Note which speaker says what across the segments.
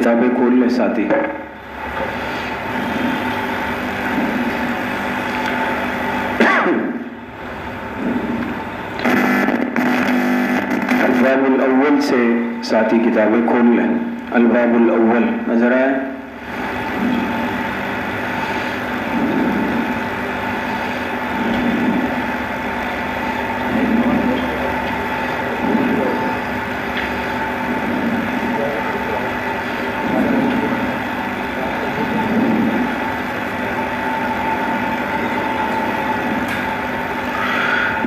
Speaker 1: کتابیں کھول لیں ساتھی. الباب الاول سے ساتھی کتابیں کھول لیں. الباب الاول نظر آئے؟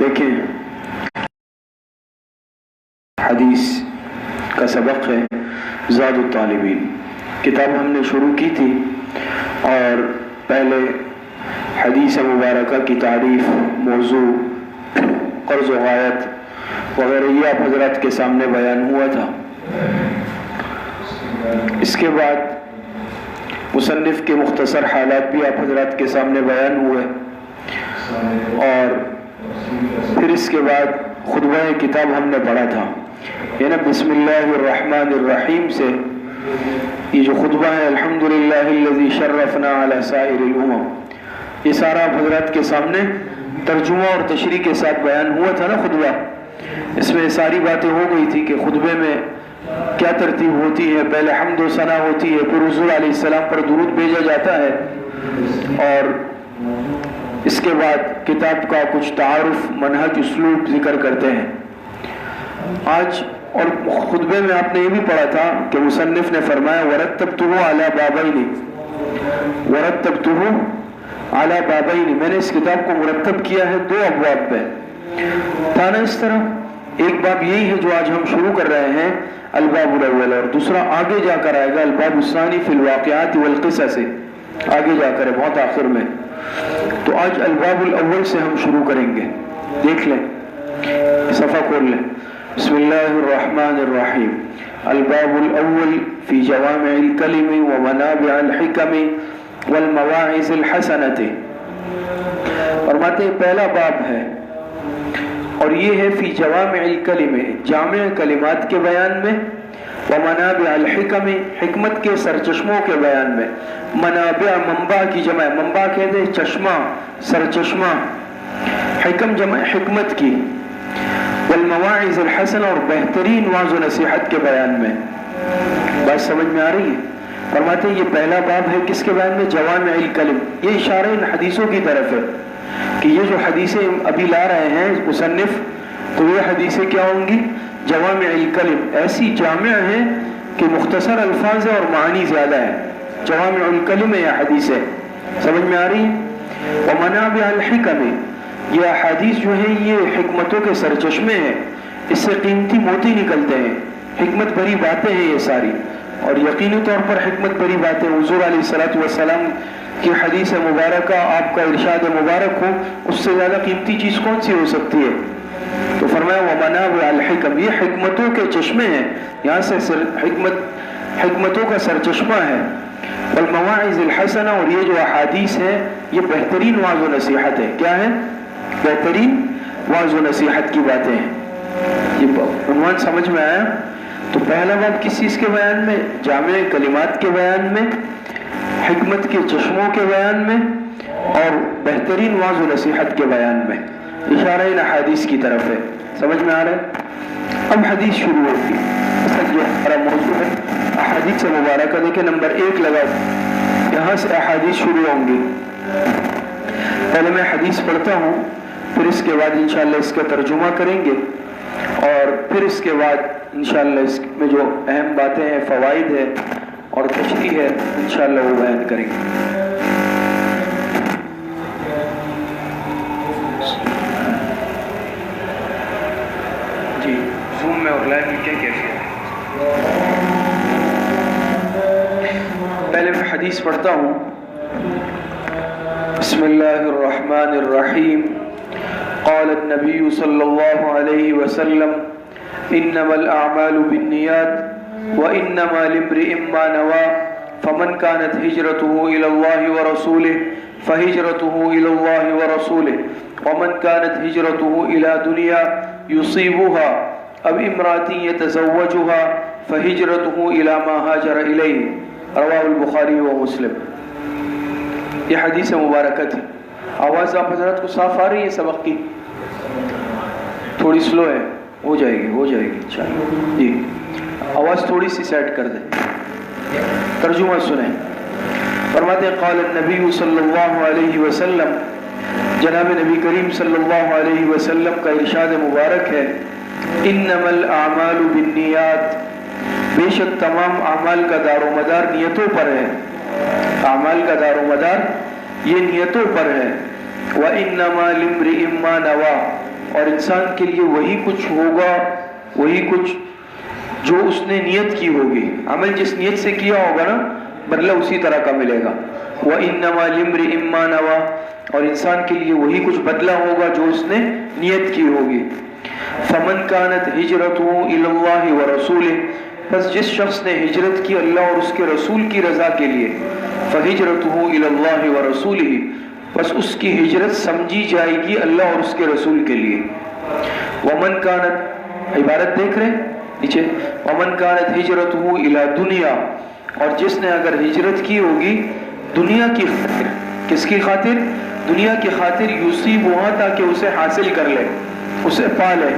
Speaker 1: دیکھیں حدیث کا سبق ہے زاد الطالبین. کتاب ہم نے شروع کی تھی اور پہلے حدیث مبارکہ کی تعریف، موضوع، قرض و غایت وغیرہ یہ آپ حضرات کے سامنے بیان ہوا تھا. اس کے بعد مصنف کے مختصر حالات بھی آپ حضرات کے سامنے بیان ہوئے اور پھر اس کے بعد خطبہ کتاب ہم نے پڑھا تھا. یعنی بسم اللہ الرحمن الرحیم سے یہ جو خطبہ ہے الحمدللہ الذی شرفنا علی سائر الامم، یہ سارا آپ حضرات کے سامنے ترجمہ اور تشریح کے ساتھ بیان ہوا تھا نا خطبہ. اس میں ساری باتیں ہو گئی تھی کہ خطبے میں کیا ترتیب ہوتی ہے. پہلے حمد و ثنا ہوتی ہے، پھر حضور علیہ السلام پر درود بھیجا جاتا ہے اور اس کے بعد کتاب کا کچھ تعارف، منہج، اسلوب ذکر کرتے ہیں. آج اور خطبے میں آپ نے یہ بھی پڑھا تھا کہ مصنف نے فرمایا وَرَتَّبْتُهُ عَلَى بَابَيْنِ، وَرَتَّبْتُهُ عَلَى بَابَيْنِ، میں نے اس کتاب کو مرتب کیا ہے 2 ابواب پہ. تھا نا اس طرح؟ ایک باب یہی ہے جو آج ہم شروع کر رہے ہیں الباب الاول، اور دوسرا آگے جا کر آئے گا الباب الثانی فی الواقعات والقصص، آگے جا کر بہت آخر میں. تو آج الباب الاول سے ہم شروع کریں گے. دیکھ لیں، صفحہ کھول لیں. بسم اللہ الرحمن الرحیم. الباب الاول فی جوامع الکلم ومنابع الحکم والمواعظ الحسنۃ. فرماتے ہیں پہلا باب ہے اور یہ ہے فی جوامع الکلم، جامع کلمات کے بیان میں، ومنابع الحکم، حکمت کے سرچشموں کے بیان میں. منابع منبع کی جمع، منبع کہتے ہیں چشمہ، سرچشمہ. حکم جمع حکمت کی. والمواعظ الحسن، اور بہترین واعظ و نصیحت کے بیان میں. بات سمجھ میں آ رہی ہے؟ فرماتے ہیں یہ پہلا باب ہے کس کے بیان میں؟ جوامع الکلم. یہ اشارہ ان حدیثوں کی طرف ہے کہ یہ جو حدیثیں ابھی لا رہے ہیں مصنف، تو یہ حدیثیں کیا ہوں گی؟ جوامع الکلم، ایسی جامع ہیں کہ مختصر الفاظ ہے اور معانی زیادہ ہے. جوامع الکلم ہے یہ حدیثیں. سمجھ میں آ رہی ہے؟ ومنابع الحکم، یہ احادیث جو ہیں یہ حکمتوں کے سرچشمے ہیں، اس سے قیمتی موتی نکلتے ہیں. حکمت بھری باتیں ہیں یہ ساری، اور یقینی طور پر حکمت بھری باتیں. حضور علیہ السلام کی حدیث مبارکہ، آپ کا ارشاد مبارک ہو، اس سے زیادہ قیمتی چیز کون سی ہو سکتی ہے؟ تو فرمایا ومنابع الحکم، یہ حکمتوں کے چشمے ہیں، یہاں سے حکمتوں کا سرچشمہ ہے. والمواعظ الحسنہ، اور یہ جو احادیث ہے یہ بہترین واعظ و نصیحت ہے. کیا ہے؟ بہترین واعظ و نصیحت کی باتیں ہیں. یہ عنوان سمجھ میں آیا؟ تو پہلا باب کس چیز کے بیان میں؟ جامع کلمات کے بیان میں، حکمت کے چشموں کے بیان میں، اور بہترین واعظ و نصیحت کے بیان میں. اشارہ ان احادیث کی طرف ہے. سمجھ میں آ رہا ہے؟ اب حدیث شروع ہوگی. جو ہمارا موضوع ہے احادیث مبارکہ، دیکھیں نمبر 1 لگاؤ، یہاں سے احادیث شروع ہوں گی. پہلے میں حدیث پڑھتا ہوں، پھر اس کے بعد انشاءاللہ اس کا ترجمہ کریں گے، اور پھر اس کے بعد انشاءاللہ اس میں جو اہم باتیں ہیں، فوائد ہے اور تشریح ہے، انشاءاللہ وہ بیان کریں گے. جی زوم میں اور لائیو میں کیا کیفیت ہے؟ پہلے میں حدیث پڑھتا ہوں. بسم اللہ الرحمن الرحیم. قال النبی صلی اللہ علیہ وسلم انما الاعمال بالنیات وانما لامرئ ما نوى فمن كانت هجرته الى الله ورسوله فهجرته الى الله ورسوله ومن كانت هجرته الى دنيا يصيبها او امرأة يتزوجها فہجرتہ الی ما ہاجر الیہ رواہ البخاری و مسلم۔ یہ حدیث مبارکہ تھی۔ آواز آپ حضرات کو صاف آ رہی ہے سبق کی؟ تھوڑی سلو ہے، ہو جائے گی انشاءاللہ۔ جی آواز تھوڑی سی سیٹ کر دیں۔ ترجمہ سنیں۔ فرماتے ہیں قال النبی صلی اللہ علیہ وسلم، جناب نبی کریم صلی اللہ علیہ وسلم کا ارشاد مبارک ہے، انما الاعمال بالنیات، بے شک تمام اعمال کا دار و مدار نیتوں پر ہے، اعمال کا دار و مدار یہ نیتوں پر ہے، وانما لامرئ ما نوى، اور انسان کے لیے وہی کچھ ہوگا، وہی کچھ جو اس نے نیت کی ہوگی، عمل جس نیت سے کیا ہوگا نا بدلہ اسی طرح کا ملے گا۔ وانما لامرئ ما نوى، اور انسان کے لیے وہی کچھ بدلہ ہوگا جو اس نے نیت کی ہوگی۔ فمن كانت ہجرته الى اللہ ورسولہ، بس جس شخص نے ہجرت کی اللہ اور اس کے رسول کی رضا کے لیے، فہجرته الى اللہ ورسولہ، بس اس کی ہجرت سمجھی جائے گی اللہ اور اس کے رسول کے لیے۔ ومن كانت، عبارت دیکھ رہے نیچے، ومن كانت ہجرته الى دنیا، اور جس نے اگر ہجرت کی ہوگی دنیا کی خاطر، کس کی خاطر؟ دنیا کی خاطر، یصیبها، تاکہ اسے حاصل کر لے، اسے پا لے،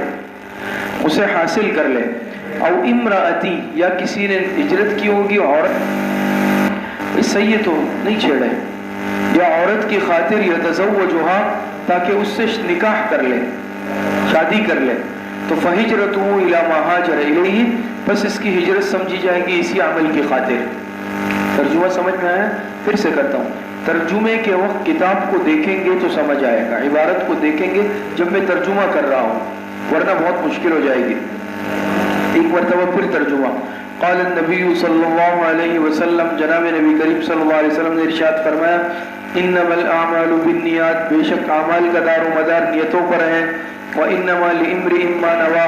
Speaker 1: اسے حاصل کر لے، او امراتی، یا کسی نے ہجرت کی ہوگی عورت، اس سے یہ تو نہیں چھیڑے، یا عورت کی خاطر یتزوجها، تاکہ اس سے نکاح کر لے، شادی کر لے، تو فہجرته الی ما ہاجر الیہ، بس اس کی ہجرت سمجھی جائے گی اسی عمل کی خاطر۔ ترجمہ سمجھ میں آیا؟ پھر سے کرتا ہوں۔ ترجمے کے وقت کتاب کو دیکھیں گے تو سمجھ آئے گا، عبارت کو دیکھیں گے جب میں ترجمہ کر رہا ہوں، ورنہ بہت مشکل ہو جائے گی۔ ایک مرتبہ پھر ترجمہ۔ قال النبی صلی اللہ علیہ وسلم، جناب نبی کریم صلی اللہ علیہ وسلم نے ارشاد فرمایا، انما الاعمال بالنیات، بے شک اعمال کا دار و مدار نیتوں پر ہے، وانما لامرئ ما نوى،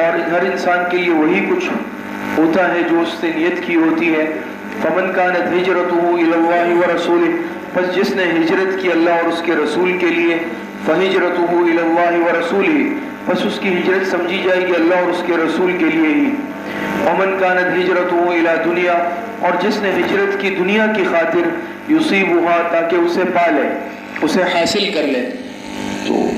Speaker 1: اور ہر انسان کے لیے وہی کچھ ہوتا ہے جو اس نے نیت کی ہوتی ہے۔ فمن كانت ہجرته الى اللہ ورسولہ، پس جس نے ہجرت کی اللہ اور اس کے رسول کے لیے، فہجرته الى اللہ ورسولہ، پس اس کی ہجرت سمجھی جائے گی اللہ اور اس کے رسول کے لیے ہی۔ ومن كانت ہجرته الى دنیا، اور جس نے ہجرت کی دنیا کی خاطر، یصیبها، تاکہ اسے پا لے، اسے حاصل کر لے، تو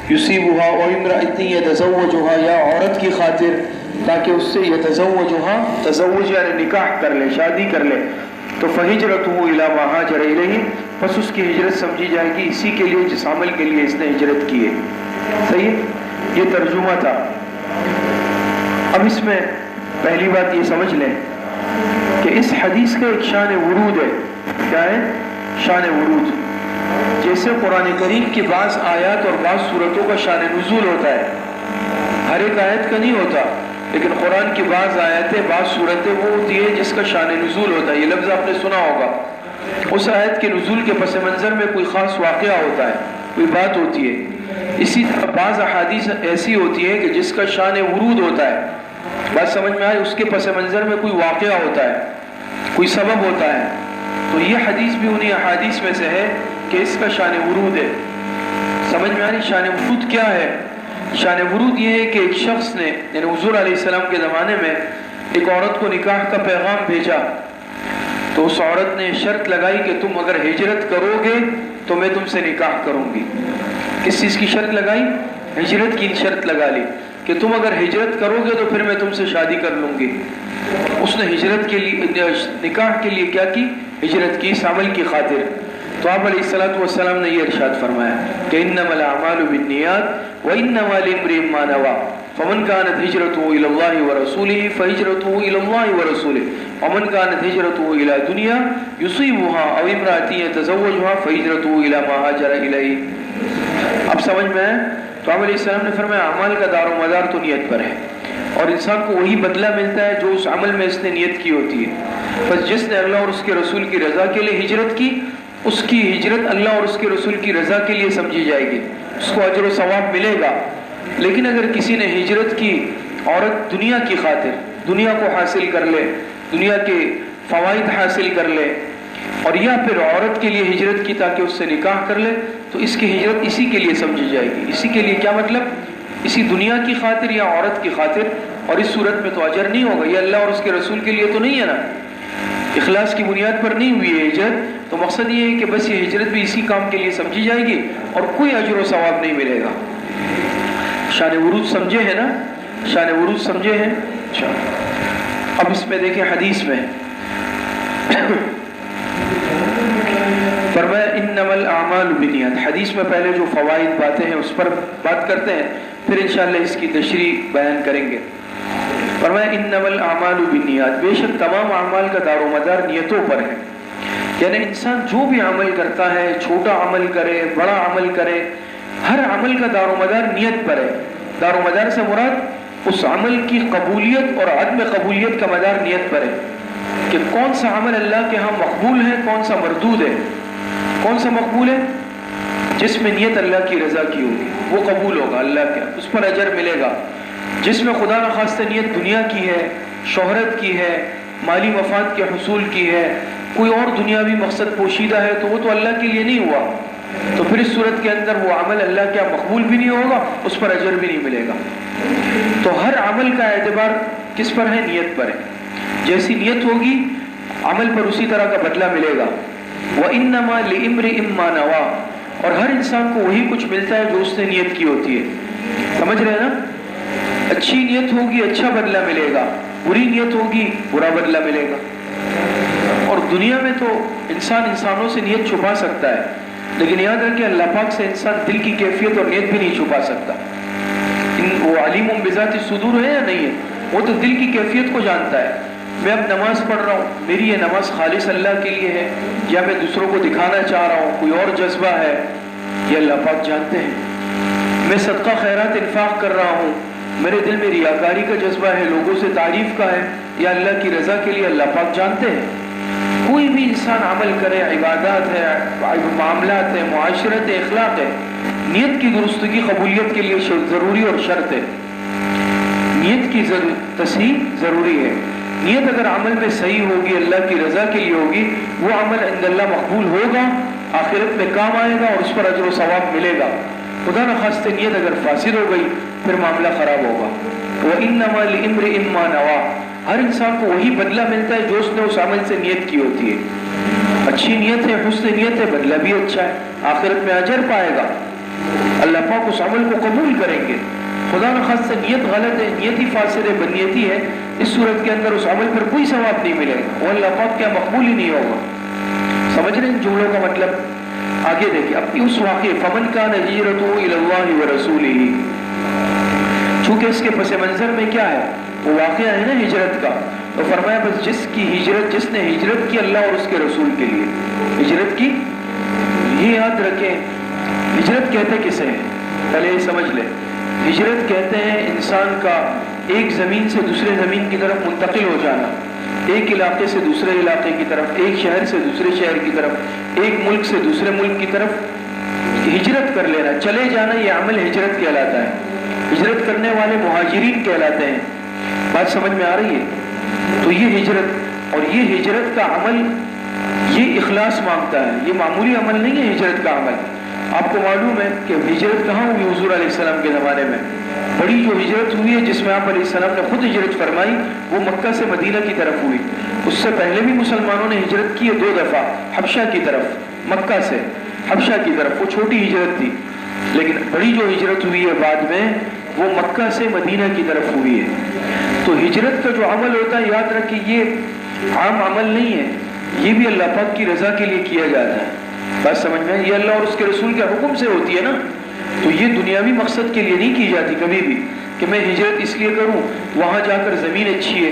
Speaker 1: یصیبها و امرأة یتزوجها، یا عورت کی خاطر تاکہ اس سے یتزوجها، تزوج یعنی نکاح کر لے، شادی کر لے، تو فہجرته الی ما ہاجر الیہ، پس اس کی ہجرت سمجھی جائے گی اسی کے لیے جس عمل کے لیے اس نے ہجرت کی ہے۔ صحیح ہے؟ یہ ترجمہ تھا۔ اب اس میں پہلی بات یہ سمجھ لیں کہ اس حدیث کا ایک شان ورود ہے۔ کیا ہے؟ شان ورود۔ جیسے قرآن کریم کی بعض آیات اور بعض صورتوں کا شان نزول ہوتا ہے، ہر ایک آیت کا نہیں ہوتا، لیکن قرآن کی بعض آیتیں، بعض صورتیں وہ ہوتی ہے جس کا شان نزول ہوتا ہے۔ یہ لفظ آپ نے سنا ہوگا، اس آیت کے نزول کے پس منظر میں کوئی خاص واقعہ ہوتا ہے، کوئی بات ہوتی ہے۔ اسی طرح بعض احادیث ایسی ہوتی ہے کہ جس کا شان ورود ہوتا ہے، بات سمجھ میں آئے، اس کے پس منظر میں کوئی واقعہ ہوتا ہے، کوئی سبب ہوتا ہے، تو یہ حدیث بھی انہی احادیث میں سے ہے کہ اس کا شان ورود ہے۔ سمجھ میں آ رہی؟ شان ورود کیا ہے؟ شان ورود یہ ہے کہ ایک شخص نے، یعنی حضور علیہ السلام کے زمانے میں ایک عورت کو نکاح کا پیغام بھیجا، تو اس عورت نے شرط لگائی کہ تم اگر ہجرت کرو گے تو میں تم سے نکاح کروں گی۔ کس چیز کی شرط لگائی؟ ہجرت کی شرط لگا لی کہ تم اگر ہجرت کرو گے تو پھر میں تم سے شادی کر لوں گی۔ اس نے ہجرت کے لیے، نکاح کے لیے کیا کی؟ ہجرت کی، اس عمل کی خاطر۔ تو آپ علیہ السلام نے یہ ارشاد فرمایا کہ انما الاعمال بالنیات وانما لامرئ ما نوى، فمن كانت هجرته الى الله ورسوله فهجرته الى الله ورسوله، ومن كانت هجرته الى دنيا يصيبها او امرأة يتزوجها فهجرته الى ما هاجر اليه۔ اب سمجھ میں ہے؟ تو آپ علیہ السلام نے فرمایا اعمال کا دار و مدار تو نیت پر ہے، اور انسان کو وہی بدلہ ملتا ہے جو اس عمل میں اس نے نیت کی ہوتی ہے۔ بس جس نے اللہ اور اس کے رسول کی رضا کے لیے ہجرت کی، اس کی ہجرت اللہ اور اس کے رسول کی رضا کے لیے سمجھی جائے گی، اس کو اجر و ثواب ملے گا۔ لیکن اگر کسی نے ہجرت کی عورت دنیا کی خاطر، دنیا کو حاصل کر لے، دنیا کے فوائد حاصل کر لے، اور یا پھر عورت کے لیے ہجرت کی تاکہ اس سے نکاح کر لے، تو اس کی ہجرت اسی کے لیے سمجھی جائے گی۔ اسی کے لیے کیا مطلب؟ اسی دنیا کی خاطر یا عورت کی خاطر اور اس صورت میں تو اجر نہیں ہوگا. یہ اللہ اور اس کے رسول کے لیے تو نہیں ہے نا, اخلاص کی بنیاد پر نہیں ہوئی ہے ہجرت. تو مقصد یہ ہے کہ بس یہ ہجرت بھی اسی کام کے لیے سمجھی جائے گی اور کوئی اجر و ثواب نہیں ملے گا. شان ورود سمجھے ہیں نا, شان ورود سمجھے ہیں. اچھا, اب اس میں دیکھیں حدیث میں فرمایا انما الاعمال بالنیات. حدیث میں پہلے جو فوائد باتیں ہیں اس پر بات کرتے ہیں, پھر انشاءاللہ اس کی تشریح بیان کریں گے. فرمایا انما الاعمال بالنیات, بے شک تمام اعمال کا دار و مدار نیتوں پر ہے. یعنی انسان جو بھی عمل کرتا ہے, چھوٹا عمل کرے بڑا عمل کرے, ہر عمل کا دار و مدار نیت پر ہے. دار و مدار سے مراد اس عمل کی قبولیت اور عدم قبولیت کا مدار نیت پر ہے کہ کون سا عمل اللہ کے ہاں مقبول ہے, کون سا مردود ہے. کون سا مقبول ہے؟ جس میں نیت اللہ کی رضا کی ہوگی وہ قبول ہوگا اللہ کے, اس پر اجر ملے گا. جس میں خدا نخواستہ نیت دنیا کی ہے, شہرت کی ہے, مالی مفاد کے حصول کی ہے, کوئی اور دنیاوی مقصد پوشیدہ ہے, تو وہ تو اللہ کے لیے نہیں ہوا. تو پھر اس صورت کے اندر وہ عمل اللہ کیا مقبول بھی نہیں ہوگا, اس پر اجر بھی نہیں ملے گا. تو ہر عمل کا اعتبار کس پر ہے؟ نیت پر ہے. جیسی نیت ہوگی عمل پر اسی طرح کا بدلہ ملے گا. وَإِنَّمَا لِإِمْرِئٍ مَّا نَوَىٰ, اور ہر انسان کو وہی کچھ ملتا ہے جو اس نے نیت کی ہوتی ہے. سمجھ رہے ہیں نا؟ اچھی نیت ہوگی اچھا بدلہ ملے گا, بری نیت ہوگی برا بدلہ ملے گا. اور دنیا میں تو انسان انسانوں سے نیت چھپا سکتا ہے, لیکن یاد رکھیں اللہ پاک سے انسان دل کی کیفیت اور نیت بھی نہیں چھپا سکتا. وہ علیم بذات الصدور ہے یا نہیں ہے؟ وہ تو دل کی کیفیت کو جانتا ہے. میں اب نماز پڑھ رہا ہوں, میری یہ نماز خالص اللہ کے لیے ہے یا میں دوسروں کو دکھانا چاہ رہا ہوں, کوئی اور جذبہ ہے, یہ اللہ پاک جانتے ہیں. میں صدقہ خیرات انفاق کر رہا ہوں, میرے دل میں ریاکاری کا جذبہ ہے, لوگوں سے تعریف کا ہے, یا اللہ کی رضا کے لیے, اللہ پاک جانتے ہیں. کوئی بھی انسان عمل کرے, عبادات ہے, معاملات ہے, معاشرت ہے, اخلاق ہے, نیت کی درستگی قبولیت کے لیے ضروری اور شرط ہے. نیت کی تصحیح ضروری ہے. نیت اگر عمل میں صحیح ہوگی, اللہ کی رضا کے لیے ہوگی, وہ عمل عند اللہ مقبول ہوگا, آخرت میں کام آئے گا اور اس پر اجر و ثواب ملے گا. خدا نخواستہ نیت اگر فاسد ہو گئی پھر معاملہ خراب ہوگا. وَإِنَّمَا لِإِمْرِئٍ مَّا نَوَىٰ, ہر انسان کو وہی بدلہ ملتا ہے جو اس نے اس عمل سے نیت کی ہوتی ہے. اچھی نیت ہے, حسن نیت ہے, بدلہ بھی اچھا ہے, آخرت میں اجر پائے گا, اللہ پاک اس عمل کو قبول کریں گے. خدا نخواستہ نیت غلط ہے, نیت ہی فاسد ہے, بدنیتی ہے, اس صورت کے اندر اس عمل پر کوئی ثواب نہیں ملے گا, وہ اللہ پاک کیا مقبول ہی نہیں ہوگا. سمجھ رہے ہیں جملوں کا مطلب؟ آگے دیکھیں اب اس واقعے فمن کان ہجرتہ الی اللہ ورسولہ, چونکہ اس کے پس منظر میں کیا ہے, وہ واقعہ ہے نا ہجرت کا, تو فرمایا بس جس کی ہجرت, جس نے ہجرت کی اللہ اور اس کے رسول کے لیے, ہجرت کی. یہ یاد رکھیں ہجرت کہتے کسے ہیں, پہلے یہ سمجھ لیں. ہجرت کہتے ہیں انسان کا ایک زمین سے دوسرے زمین کی طرف منتقل ہو جانا, ایک علاقے سے دوسرے علاقے کی طرف, ایک شہر سے دوسرے شہر کی طرف, ایک ملک سے دوسرے ملک کی طرف ہجرت کر لینا, چلے جانا, یہ عمل ہجرت کہلاتا ہے. ہجرت کرنے والے مہاجرین کہلاتے ہیں. بات سمجھ میں آ رہی ہے؟ تو یہ ہجرت, اور یہ ہجرت کا عمل یہ اخلاص مانگتا ہے, یہ معمولی عمل نہیں ہے. ہجرت کا عمل آپ کو معلوم ہے کہ ہجرت کہاں ہوئی حضور علیہ السلام کے زمانے میں؟ بڑی جو ہجرت ہوئی ہے جس میں آپ علیہ السلام نے خود ہجرت فرمائی, وہ مکہ سے مدینہ کی طرف ہوئی. اس سے پہلے بھی مسلمانوں نے ہجرت کی ہے 2 دفعہ, حبشہ کی طرف, مکہ سے حبشہ کی طرف, وہ چھوٹی ہجرت تھی. لیکن بڑی جو ہجرت ہوئی ہے بعد میں وہ مکہ سے مدینہ کی طرف ہوئی ہے. تو ہجرت کا جو عمل ہوتا ہے یاد رکھیں یہ عام عمل نہیں ہے, یہ بھی اللہ پاک کی رضا کے لیے کیا جاتا ہے. بات سمجھ میں؟ یہ اللہ اور اس کے رسول کے حکم سے ہوتی ہے نا, تو یہ دنیاوی مقصد کے لیے نہیں کی جاتی کبھی بھی کہ میں ہجرت اس لیے کروں وہاں جا کر زمین اچھی ہے,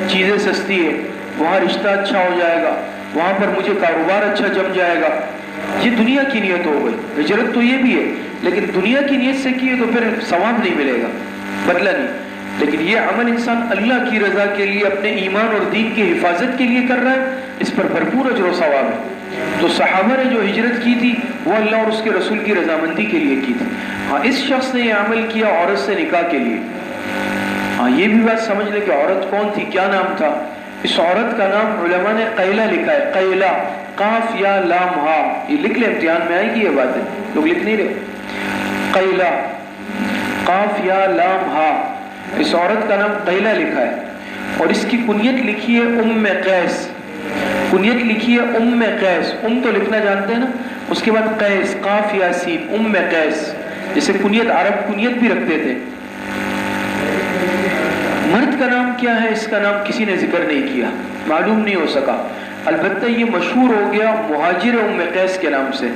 Speaker 1: چیزیں سستی ہے, وہاں رشتہ اچھا ہو جائے گا, وہاں پر مجھے کاروبار اچھا جم جائے گا. یہ دنیا کی نیت ہو گئی. ہجرت تو یہ بھی ہے, لیکن دنیا کی نیت سے کیے تو پھر ثواب نہیں ملے گا, بدلہ نہیں. لیکن یہ عمل انسان اللہ کی رضا کے لیے, اپنے ایمان اور دین کی حفاظت کے لیے کر رہا ہے, اس پر بھرپور اجر و ثواب ہے. تو صحابہ نے جو ہجرت کی تھی وہ اللہ اور اس کے رسول کی رضامندی کے لیے کی تھی. ہاں اس شخص نے یہ عمل کیا عورت سے نکاح کے لیے. ہاں یہ بھی بات سمجھ لیں کہ عورت کون تھی, کیا نام تھا. اس عورت کا نام علماء نے قیلہ لکھا ہے, قیلہ, قاف یا لام ہا, یہ لکھ لیں امتحان میں آئے گی یہ باتیں, لوگ لکھ نہیں رہے. قیلہ, قاف یا لام ہا, اس عورت کا نام قیلہ لکھا ہے اور اس کی کنیت لکھی ہے ام قیس. کنیت لکھی ہے ام قیس. ام تو لکھنا جانتے ہیں نا, اس کے بعد قیس, قاف یا سین, ام قیس. جیسے کنیت عرب کنیت بھی رکھتے تھے. مرد کا نام کیا ہے اس کا نام کسی نے ذکر نہیں کیا, معلوم نہیں ہو سکا. البتہ یہ مشہور ہو گیا مہاجر ام قیس کے نام سے.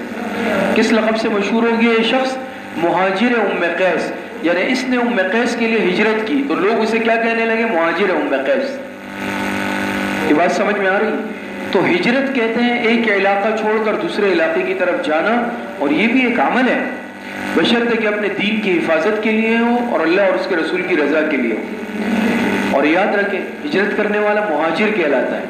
Speaker 1: کس لقب سے مشہور ہو گیا یہ شخص؟ مہاجر ام قیس. یعنی اس نے ام قیس کے لیے ہجرت کی تو لوگ اسے کیا کہنے لگے؟ مہاجر ام قیس. یہ بات سمجھ میں آ رہی؟ تو ہجرت کہتے ہیں ایک علاقہ چھوڑ کر دوسرے علاقے کی طرف جانا, اور یہ بھی ایک عمل ہے بشرطے کہ اپنے دین کی حفاظت کے لیے ہو اور اللہ اور اس کے رسول کی رضا کے لیے ہو. اور یاد رکھیں ہجرت کرنے والا مہاجر کہلاتا ہے.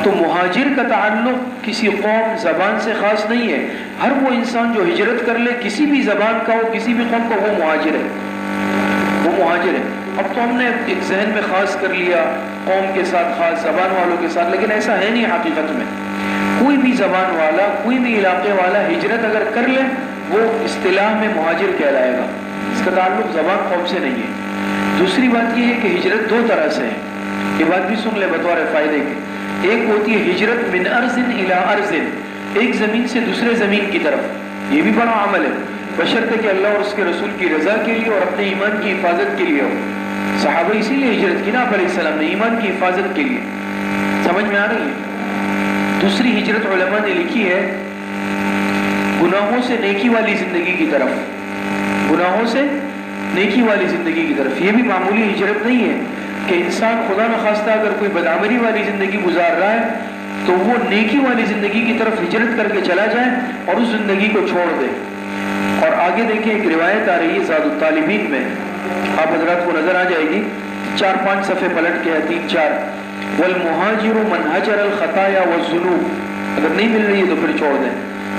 Speaker 1: تو مہاجر کا تعلق کسی قوم زبان سے خاص نہیں ہے. ہر وہ انسان جو ہجرت کر لے کسی بھی زبان کا ہو کسی بھی قوم کا, وہ مہاجر ہے, وہ مہاجر ہے. اب تو ہم نے ایک ذہن میں خاص کر لیا قوم کے ساتھ, خاص زبان والوں کے ساتھ, لیکن ایسا ہے نہیں حقیقت میں. کوئی بھی زبان والا کوئی بھی علاقے والا ہجرت اگر کر لے وہ اصطلاح میں مہاجر کہلائے گا. اس کا تعلق زبان قوم سے نہیں ہے. دوسری بات یہ ہے کہ ہجرت دو طرح سے ہے, یہ بات بھی سن لے بطور فائدے کے. ایک ہوتی ہے ہجرت من ارض الی ارض, ایک زمین سے دوسرے زمین کی طرف. یہ بھی بڑا عمل ہے بشرطے کہ اللہ اور اس کے رسول کی رضا کے لیے اور اپنے ایمان کی حفاظت کے لیے ہو. صحابہ اسی لیے ہجرت کی نا علیہ السلام نے, ایمان کی حفاظت کے لیے. سمجھ میں آ رہی ہے؟ دوسری ہجرت علماء نے لکھی ہے گناہوں سے نیکی والی زندگی کی طرف. گناہوں سے نیکی والی زندگی کی طرف. یہ بھی معمولی ہجرت نہیں ہے کہ انسان خدا نخواستہ اگر کوئی بدعملی والی زندگی گزار رہا ہے تو وہ نیکی والی زندگی کی طرف ہجرت کر کے چلا جائے اور اس زندگی کو چھوڑ دے. اور آگے دیکھیں ایک روایت آ رہی ہے زاد الطالبین میں, آپ حضرات کو نظر آ جائے گی, 4-5 صفحے پلٹ کے ہے, 3-4. والمہاجر من ہجر الخطایا والذنوب. اگر نہیں مل رہی ہے تو پھر چھوڑ دیں.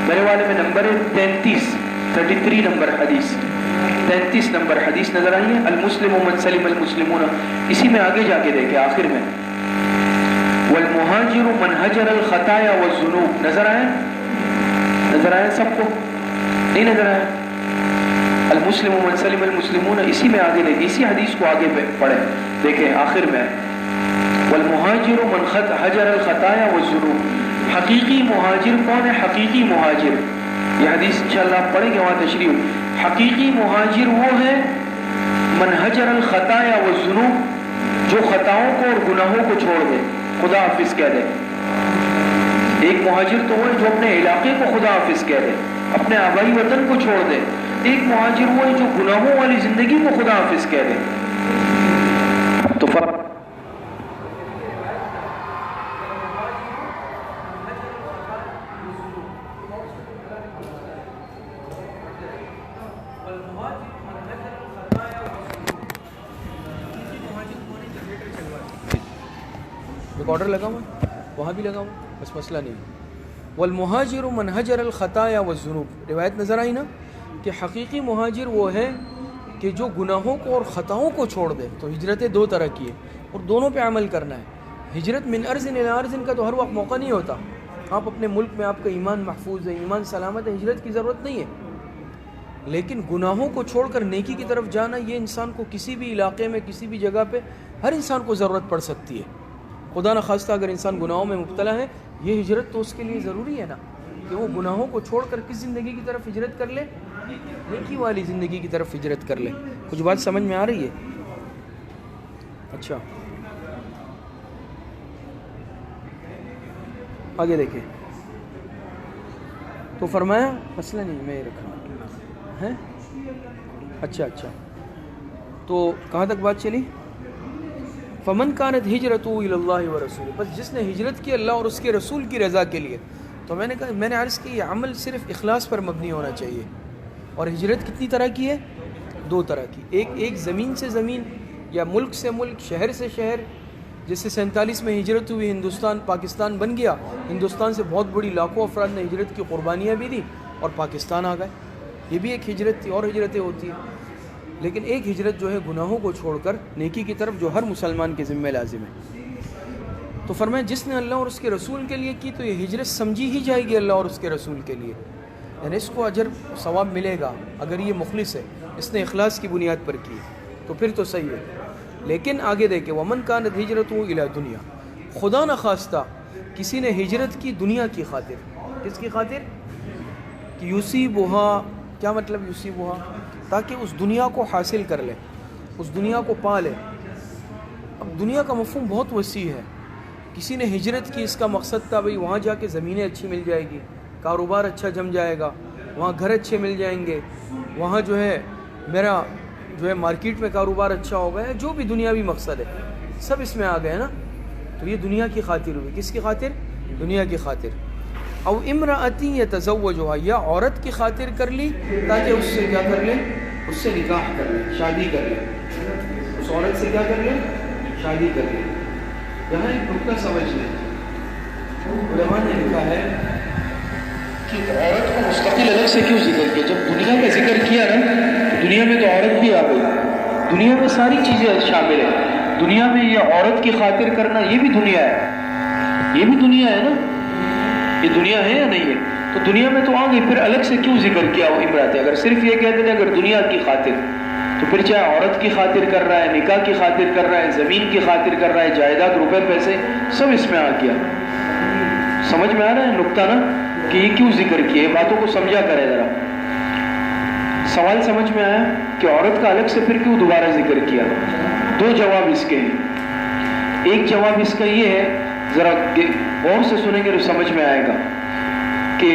Speaker 1: میرے والے میں نمبر ہے 33 نمبر حدیث, 33 نمبر حدیث نظر آئی ہے. المسلم من سلم المسلمون, اسی میں آگے جا کے دیکھیں آخر میں والمہاجر من ہجر الخطایا والذنوب. نظر آئے؟ نظر آئے سب کو؟ نہیں نظر آئے؟ المسلم من سلم المسلمون, اسی میں آگے دیکھیں, اسی حدیث کو آگے پڑھیں, دیکھیں آخر میں والمہاجر من ہجر الخطایا والذنوب. حقیقی مہاجر کون ہے؟ حقیقی مہاجر, یہ حدیث انشاءاللہ آپ پڑھیں گے وہاں تشریح. حقیقی مہاجر وہ ہے من ہجر الخطایا والذنوب, جو خطاؤں کو اور گناہوں کو چھوڑ دے, خدا حافظ کہہ دے. ایک مہاجر تو وہ ہے جو اپنے علاقے کو خدا حافظ کہہ دے, اپنے آبائی وطن کو چھوڑ دے. ایک مہاجر وہ ہے جو گناہوں والی زندگی کو خدا حافظ کہہ دے. تو فرق آرڈر لگا ہوا وہاں بھی لگا ہوا, بس مسئلہ نہیں. والمہاجر من ہجر الخطایا والذنوب. روایت نظر آئی نا کہ حقیقی مہاجر وہ ہے کہ جو گناہوں کو اور خطاؤں کو چھوڑ دے. تو ہجرتیں دو طرح کی ہے اور دونوں پہ عمل کرنا ہے. ہجرت من ارض الی ارض کا تو ہر وقت موقع نہیں ہوتا. آپ اپنے ملک میں آپ کا ایمان محفوظ ہے, ایمان سلامت ہے, ہجرت کی ضرورت نہیں ہے. لیکن گناہوں کو چھوڑ کر نیکی کی طرف جانا, یہ انسان کو کسی بھی علاقے میں کسی بھی جگہ پہ ہر انسان کو ضرورت پڑ سکتی ہے. خدا نخواستہ اگر انسان گناہوں میں مبتلا ہے, یہ ہجرت تو اس کے لیے ضروری ہے نا کہ وہ گناہوں کو چھوڑ کر کس زندگی کی طرف ہجرت کر لے؟ نیکی والی زندگی کی طرف ہجرت کر لے. کچھ بات سمجھ میں آ رہی ہے؟ اچھا آگے دیکھیں. تو فرمایا مسئلہ نہیں, میں رکھا ہے. اچھا تو کہاں تک بات چلی؟ فمن کانت ہجرتہ الی اللہ ورسولہ, بس جس نے ہجرت کی اللہ اور اس کے رسول کی رضا کے لیے. تو میں نے عرض کی یہ عمل صرف اخلاص پر مبنی ہونا چاہیے. اور ہجرت کتنی طرح کی ہے؟ دو طرح کی. ایک زمین سے زمین یا ملک سے ملک, شہر سے شہر. جیسے 47 میں ہجرت ہوئی, ہندوستان پاکستان بن گیا. ہندوستان سے بہت بڑی لاکھوں افراد نے ہجرت کی قربانیاں بھی دی اور پاکستان آ گئے. یہ بھی ایک ہجرت تھی, اور ہجرتیں ہوتی ہیں. لیکن ایک ہجرت جو ہے گناہوں کو چھوڑ کر نیکی کی طرف, جو ہر مسلمان کے ذمہ لازم ہے. تو فرمایا جس نے اللہ اور اس کے رسول کے لیے کی تو یہ ہجرت سمجھی ہی جائے گی اللہ اور اس کے رسول کے لیے, یعنی اس کو اجر ثواب ملے گا اگر یہ مخلص ہے, اس نے اخلاص کی بنیاد پر کی تو پھر تو صحیح ہے.
Speaker 2: لیکن آگے دیکھیں ومن کانت ہجرتہ الی دنیا، خدا نخواستہ کسی نے ہجرت کی دنیا کی خاطر، کس کی خاطر؟ کہ یصیبھا، کیا مطلب یصیبھا؟ تاکہ اس دنیا کو حاصل کر لے، اس دنیا کو پا لے۔ اب دنیا کا مفہوم بہت وسیع ہے۔ کسی نے ہجرت کی، اس کا مقصد تھا بھئی وہاں جا کے زمینیں اچھی مل جائے گی، کاروبار اچھا جم جائے گا، وہاں گھر اچھے مل جائیں گے، وہاں جو ہے میرا جو ہے مارکیٹ میں کاروبار اچھا ہوگا، جو بھی دنیاوی مقصد ہے سب اس میں آ گئے نا۔ تو یہ دنیا کی خاطر ہوئی، کس کی خاطر؟ دنیا کی خاطر۔ او امرأتی یتزوجھا، یا عورت کی خاطر کر لی تاکہ اس سے کیا کر لے؟ اس سے نکاح کر لے، شادی کر لے، اس عورت سے کیا کر لے؟ شادی کر لے۔ یہاں ایک نکتہ سمجھ لیں، علماء نے لکھا ہے کہ عورت کو مستقل الگ سے کیوں ذکر کیا؟ جب دنیا کا ذکر کیا نا، دنیا میں تو عورت بھی آ گئی، دنیا میں ساری چیزیں شامل ہیں۔ دنیا میں یہ عورت کی خاطر کرنا یہ بھی دنیا ہے، یہ بھی دنیا ہے نا، یہ دنیا ہے یا نہیں ہے؟ تو دنیا میں تو آ گئی، پھر الگ سے کیوں ذکر کیا وہ امراتے؟ اگر صرف یہ کہتے تھے اگر دنیا کی خاطر، تو پھر چاہے عورت کی خاطر کر رہا ہے، نکاح کی خاطر کر رہا ہے، زمین کی خاطر کر رہا ہے، جائیداد، روپے پیسے، سب اس میں آ گیا۔ سمجھ میں آ رہا ہے نکتہ نا کہ یہ کیوں ذکر کیا؟ یہ باتوں کو سمجھا کرے ذرا۔ سوال سمجھ میں آیا کہ عورت کا الگ سے پھر کیوں دوبارہ ذکر کیا؟ دو جواب اس کے ہیں۔ ایک جواب اس کا یہ ہے، ذرا غور سے سنیں گے تو سمجھ میں آئے گا، کہ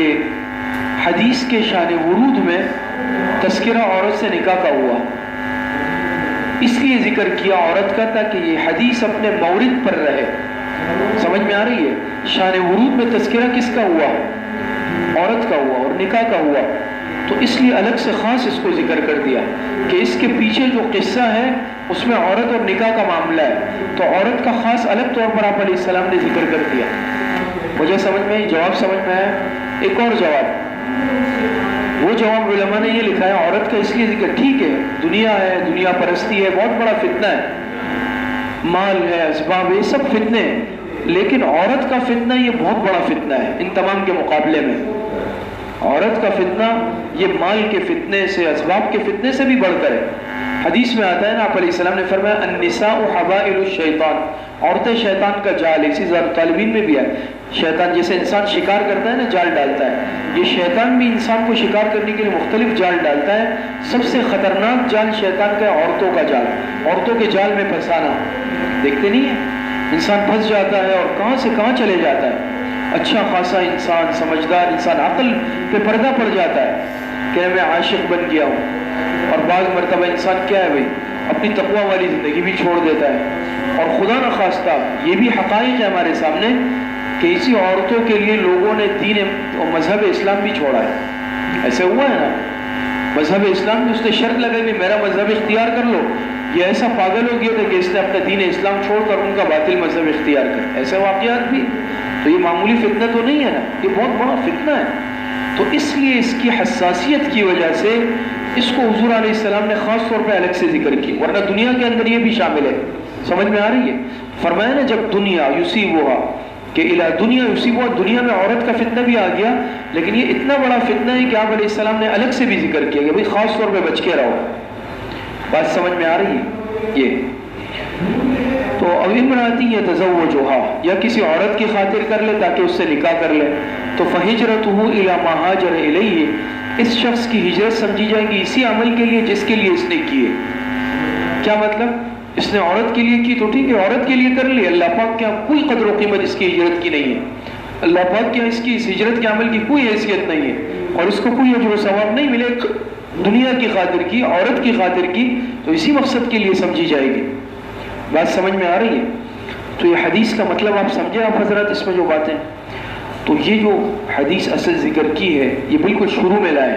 Speaker 2: حدیث کے شان ورود میں تذکرہ عورت سے نکاح کا ہوا، اس لیے ذکر کیا عورت کا تاکہ یہ حدیث اپنے مورد پر رہے۔ سمجھ میں آ رہی ہے؟ شان ورود میں تذکرہ کس کا ہوا؟ عورت کا ہوا اور نکاح کا ہوا، تو اس لیے الگ سے خاص اس کو ذکر کر دیا کہ اس کے پیچھے جو قصہ ہے اس میں عورت اور نکاح کا معاملہ ہے، تو عورت کا خاص الگ طور پر آپ علیہ السلام نے ذکر کر دیا۔ مجھے سمجھ میں جواب سمجھ میں آیا؟ ایک اور جواب، وہ جواب علماء نے یہ لکھا ہے عورت کا اس لیے ذکر، ٹھیک ہے دنیا ہے، دنیا پرستی ہے، بہت بڑا فتنہ ہے، مال ہے، اسباب ہے، یہ سب فتنے ہیں، لیکن عورت کا فتنہ یہ بہت بڑا فتنہ ہے ان تمام کے مقابلے میں۔ عورت کا فتنہ یہ مال کے فتنے سے، اسباب کے فتنے سے بھی بڑھ کر ہے۔ حدیث میں آتا ہے نا، آپ علیہ السلام نے فرمایا النساء حبائل الشیطان، عورتیں شیطان کا جال ہے۔ اسی ذات طالبین میں بھی ہے، شیطان جیسے انسان شکار کرتا ہے نا، جال ڈالتا ہے، یہ شیطان بھی انسان کو شکار کرنے کے لیے مختلف جال ڈالتا ہے۔ سب سے خطرناک جال شیطان کا ہے عورتوں کا جال، عورتوں کے جال میں پھنسانا۔ دیکھتے نہیں ہیں انسان پھنس جاتا ہے اور کہاں سے کہاں چلے جاتا ہے، اچھا خاصا انسان، سمجھدار انسان، عقل پہ پردہ پڑ جاتا ہے کہ میں عاشق بن گیا ہوں، اور بعض مرتبہ انسان کیا ہے بھائی اپنی تقوی والی زندگی بھی چھوڑ دیتا ہے۔ اور خدا نخواستہ یہ بھی حقائق ہے ہمارے سامنے کہ اسی عورتوں کے لیے لوگوں نے دین اور مذہب اسلام بھی چھوڑا ہے۔ ایسے ہوا ہے نا، مذہب اسلام میں اس نے شرط لگائی کہ میرا مذہب اختیار کر لو، یہ ایسا پاگل ہو گیا تھا کہ اس نے اپنا دین اسلام چھوڑ کر ان کا باطل مذہب اختیار کر، ایسے واقعات بھی۔ تو یہ معمولی فتنہ تو نہیں ہے نا، یہ بہت بڑا فتنہ ہے۔ تو اس لیے اس کی حساسیت کی وجہ سے اس کو حضور علیہ السلام نے خاص طور پہ الگ سے ذکر کی، ورنہ دنیا کے اندر یہ بھی شامل ہے۔ سمجھ میں آ رہی ہے؟ فرمایا نا جب دنیا یصیبھا، کہ الی دنیا یصیبھا، دنیا میں عورت کا فتنہ بھی آ گیا، لیکن یہ اتنا بڑا فتنہ ہے کہ آپ علیہ السلام نے الگ سے بھی ذکر کیا کہ بھائی خاص طور پہ بچ کے رہو۔ بات سمجھ میں آ رہی ہے؟ یہ تو او امراتی یتزوجھا، یا کسی عورت کی خاطر کر لے تاکہ اس سے نکاح کر لے، تو فہجرتہ الی ما ہاجر الیہ، اس شخص کی ہجرت سمجھی جائے گی اسی عمل کے لیے جس کے لیے اس نے کیے۔ کیا مطلب؟ اس نے عورت کے لیے کی تو ٹھیک ہے، عورت کے لیے کر لی، اللہ پاک کے یہاں کوئی قدر و قیمت اس کی ہجرت کی نہیں ہے، اللہ پاک کے یہاں اس کی اس ہجرت کے عمل کی کوئی حیثیت نہیں ہے، اور اس کو کوئی اجر و ثواب نہیں ملے۔ دنیا کی خاطر کی، عورت کی خاطر کی، تو اسی مقصد کے لیے سمجھی جائے گی۔ بات سمجھ میں آ رہی ہے؟ تو یہ حدیث کا مطلب آپ سمجھے آپ حضرات، اس میں جو باتیں، تو یہ جو حدیث اصل ذکر کی ہے یہ بالکل شروع میں لائے،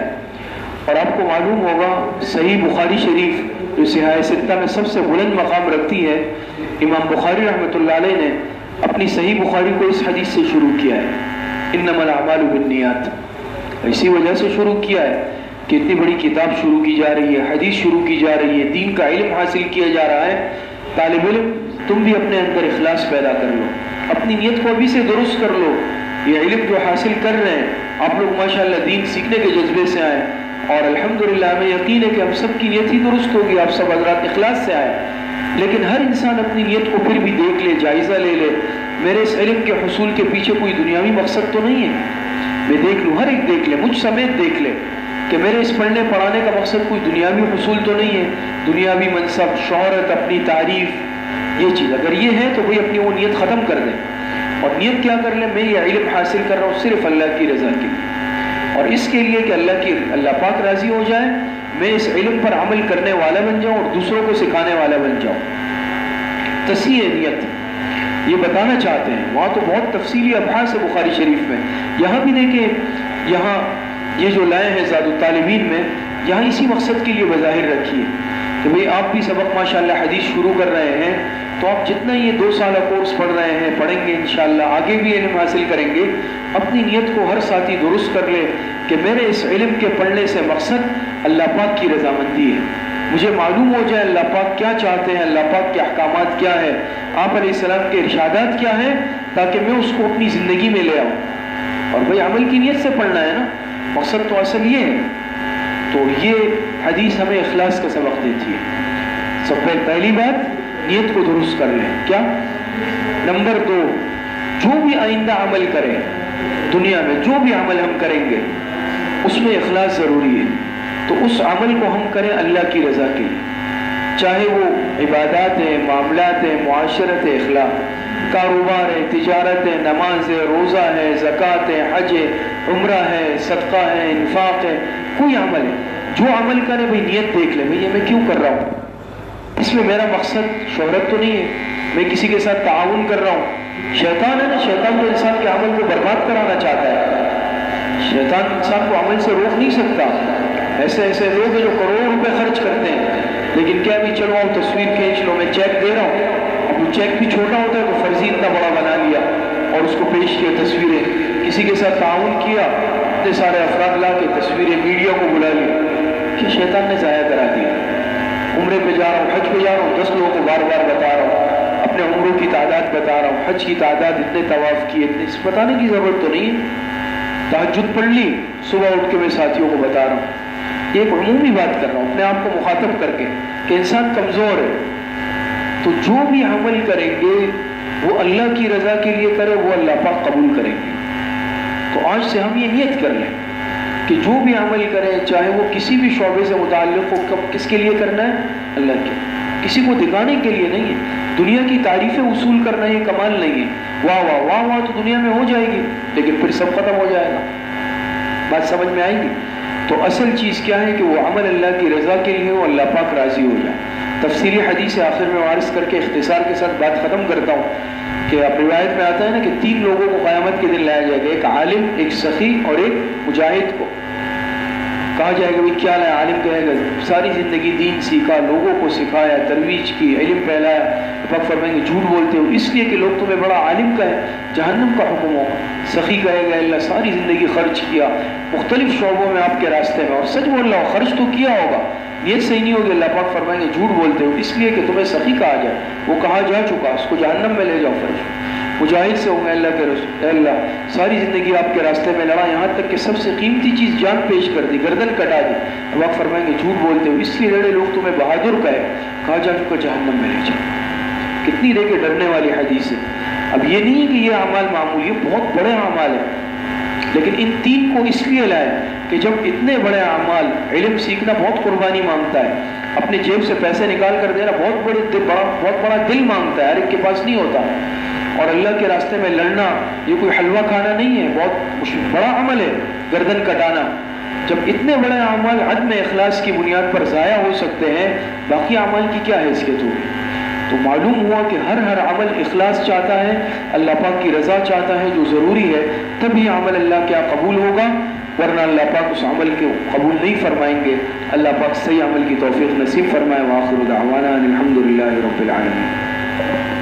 Speaker 2: اور آپ کو معلوم ہوگا صحیح بخاری شریف جو صحاح ستہ میں سب سے بلند مقام رکھتی ہے، امام بخاری رحمۃ اللہ علیہ نے اپنی صحیح بخاری کو اس حدیث سے شروع کیا ہے، انما الاعمال بالنیات، اسی وجہ سے شروع کیا ہے کہ اتنی بڑی کتاب شروع کی جا رہی ہے، حدیث شروع کی جا رہی ہے، دین کا علم حاصل کیا جا رہا ہے۔ طالب علم تم بھی اپنے اندر اخلاص پیدا کر لو، اپنی نیت کو ابھی سے درست کر لو۔ یہ علم جو حاصل کر رہے ہیں آپ لوگ ماشاءاللہ دین سیکھنے کے جذبے سے آئے، اور الحمدللہ ہمیں یقین ہے کہ ہم سب کی نیت ہی درست ہوگی، آپ سب حضرات اخلاص سے آئے،
Speaker 1: لیکن ہر انسان اپنی نیت کو پھر بھی دیکھ لے، جائزہ لے لے، میرے اس علم کے حصول کے پیچھے کوئی دنیاوی مقصد تو نہیں ہے؟ میں دیکھ لوں، ہر ایک دیکھ لے، مجھ سمیت دیکھ لے کہ میرے اس پڑھنے پڑھانے کا مقصد کوئی دنیاوی حصول تو نہیں ہے، دنیاوی منصب، شہرت، اپنی تعریف، یہ چیز اگر یہ ہے تو وہی اپنی وہ نیت ختم کر دیں اور نیت کیا کر لیں، میں یہ علم حاصل کر رہا ہوں صرف اللہ کی رضا کے لیے، اور اس کے لیے کہ اللہ پاک راضی ہو جائے، میں اس علم پر عمل کرنے والا بن جاؤں اور دوسروں کو سکھانے والا بن جاؤں۔ تصحیح نیت یہ بتانا چاہتے ہیں، وہاں تو بہت تفصیلی ابحاث ہے بخاری شریف میں، یہاں بھی دیکھیں، یہاں یہ جو لائے ہیں زاد الطالبین میں، یہاں اسی مقصد کے لیے بظاہر رکھی ہے کہ بھئی آپ بھی سبق ماشاءاللہ حدیث شروع کر رہے ہیں، تو آپ جتنا یہ 2 سالہ کورس پڑھ رہے ہیں، پڑھیں گے انشاءاللہ، آگے بھی علم حاصل کریں گے، اپنی نیت کو ہر ساتھی درست کر لے کہ میرے اس علم کے پڑھنے سے مقصد اللہ پاک کی رضامندی ہے، مجھے معلوم ہو جائے اللہ پاک کیا چاہتے ہیں، اللہ پاک کے احکامات کیا ہے، آپ علیہ السلام کے ارشادات کیا ہیں، تاکہ میں اس کو اپنی زندگی میں لے آؤں۔ اور بھئی عمل کی نیت سے پڑھنا ہے نا، مقصد تو اصل یہ ہے۔ تو یہ حدیث ہمیں اخلاص کا سبق دیتی ہے۔ سب پہلی بات نیت کو درست کر لیں، کیا؟ نمبر 2، جو بھی آئندہ عمل کریں دنیا میں، جو بھی عمل ہم کریں گے اس میں اخلاص ضروری ہے، تو اس عمل کو ہم کریں اللہ کی رضا کے لیے، چاہے وہ عبادات ہیں، معاملات ہیں، معاشرت ہے، اخلاق، کاروبار ہے، تجارت ہے، نماز ہے، روزہ ہے، زکوٰۃ ہے، حج ہے، عمرہ ہے، صدقہ ہے، انفاق ہے، کوئی عمل ہے، جو عمل کرے بھئی نیت دیکھ لے، بھئی یہ میں کیوں کر رہا ہوں، اس میں میرا مقصد شہرت تو نہیں ہے، میں کسی کے ساتھ تعاون کر رہا ہوں۔ شیطان ہے نا، شیطان تو انسان کے عمل کو برباد کرانا چاہتا ہے، شیطان انسان کو عمل سے روک نہیں سکتا۔ ایسے ایسے لوگ ہیں جو کروڑوں روپے خرچ کرتے ہیں، لیکن کیا بھی چلو آؤ تصویر کھینچ لو، میں چیک دے رہا ہوں، اب وہ چیک بھی چھوٹا ہوتا ہے تو فرضی اتنا بڑا بنا لیا اور اس کو پیش کیا تصویریں، کسی کے ساتھ تعاون کیا، اتنے سارے افراد لا کے تصویریں، میڈیا کو بلا لیا، کہ شیطان نے ضائع کرا دیا۔ عمرے پہ جا رہا ہوں، حج پہ جا رہا ہوں، 10 لوگوں کو بار بار بتا رہا ہوں، اپنے عمروں کی تعداد بتا رہا ہوں، حج کی تعداد، اتنے طواف کیے، اتنے، بتانے کی ضرورت تو نہیں ہے۔ تہجد پڑھ لی، صبح اٹھ کے میں ساتھیوں کو بتا رہا ہوں، یہ ایک عمومی بات کر رہا ہوں اپنے آپ کو مخاطب کر کے کہ انسان کمزور ہے، تو جو بھی عمل کریں گے وہ اللہ کی رضا کے لیے کرے، وہ اللہ پاک قبول کریں گے۔ تو آج سے ہم یہ نیت کر لیں کہ جو بھی عمل کریں، چاہے وہ کسی بھی شعبے سے متعلق ہو، کس کے لیے کرنا ہے؟ اللہ کے، کسی کو دکھانے کے لیے نہیں ہے، دنیا کی تعریفیں وصول کرنا یہ کمال نہیں ہے، واہ واہ واہ واہ تو دنیا میں ہو جائے گی لیکن پھر سب ختم ہو جائے گا، بات سمجھ میں آئے گی؟ تو اصل چیز کیا ہے کہ وہ عمل اللہ کی رضا کے لیے ہو، اللہ پاک راضی ہو جائے۔ تفصیلی حدیث آخر میں عرض کر کے اختصار کے ساتھ بات ختم کرتا ہوں کہ اب روایت میں آتا ہے نا کہ 3 لوگوں کو قیامت کے دن لایا جائے گا، ایک عالم، ایک سخی اور ایک مجاہد کو کہا جائے گا، کیا لایا؟ عالم کہے گا ساری زندگی دین سیکھا، لوگوں کو سکھایا، ترویج کی، علم پھیلایا، پاک فرمائیں گے جھوٹ بولتے ہو اس لیے کہ لوگ تمہیں بڑا عالم کا ہے، جہنم کا حکم ہو۔ سخی کہے گا اللہ ساری زندگی خرچ کیا مختلف شعبوں میں آپ کے راستے میں، اور سچ بول رہا ہو، خرچ تو کیا ہوگا، نیت صحیح نہیں ہوگی، اللہ پاک فرمائیں گے جھوٹ بولتے ہو اس لیے کہ تمہیں سخی کہا جائے، وہ کہا جا چکا، اس کو جہنم میں لے جاؤ فرش۔ مجاہد سے ہوں گے اللہ کے رسول، اے اللہ ساری زندگی آپ کے راستے میں لڑا، یہاں تک کہ سب سے قیمتی چیز جان پیش کر دی، گردن کٹا دی، اب آپ فرمائیں گے جھوٹ بولتے ہو اس لیے لڑے، لوگ تمہیں بہادر کہے، کہا جا چکا جہنم میں لے جاؤ۔ کتنی دیکھے ڈرنے والی حدیث ہے۔ اب یہ نہیں ہے کہ یہ اعمال معمولی، یہ بہت بڑے اعمال ہیں، لیکن ان 3 کو اس لیے لائے کہ جب اتنے بڑے اعمال، علم سیکھنا بہت قربانی مانگتا ہے، اپنے جیب سے پیسے نکال کر دینا بہت بڑا دل مانگتا ہے، ہر ایک کے پاس نہیں ہوتا، اور اللہ کے راستے میں لڑنا یہ کوئی حلوہ کھانا نہیں ہے، بہت بڑا عمل ہے گردن کٹانا۔ جب اتنے بڑے اعمال عدم اخلاص کی بنیاد پر ضائع ہو سکتے ہیں، باقی اعمال کی کیا حیثیت ہوگی؟ تو معلوم ہوا کہ ہر عمل اخلاص چاہتا ہے، اللہ پاک کی رضا چاہتا ہے، جو ضروری ہے، تبھی عمل اللہ کیا قبول ہوگا، ورنہ اللہ پاک اس عمل کو قبول نہیں فرمائیں گے۔ اللہ پاک صحیح عمل کی توفیق نصیب فرمائے۔ وآخر دعوانا الحمدللہ رب العالمین۔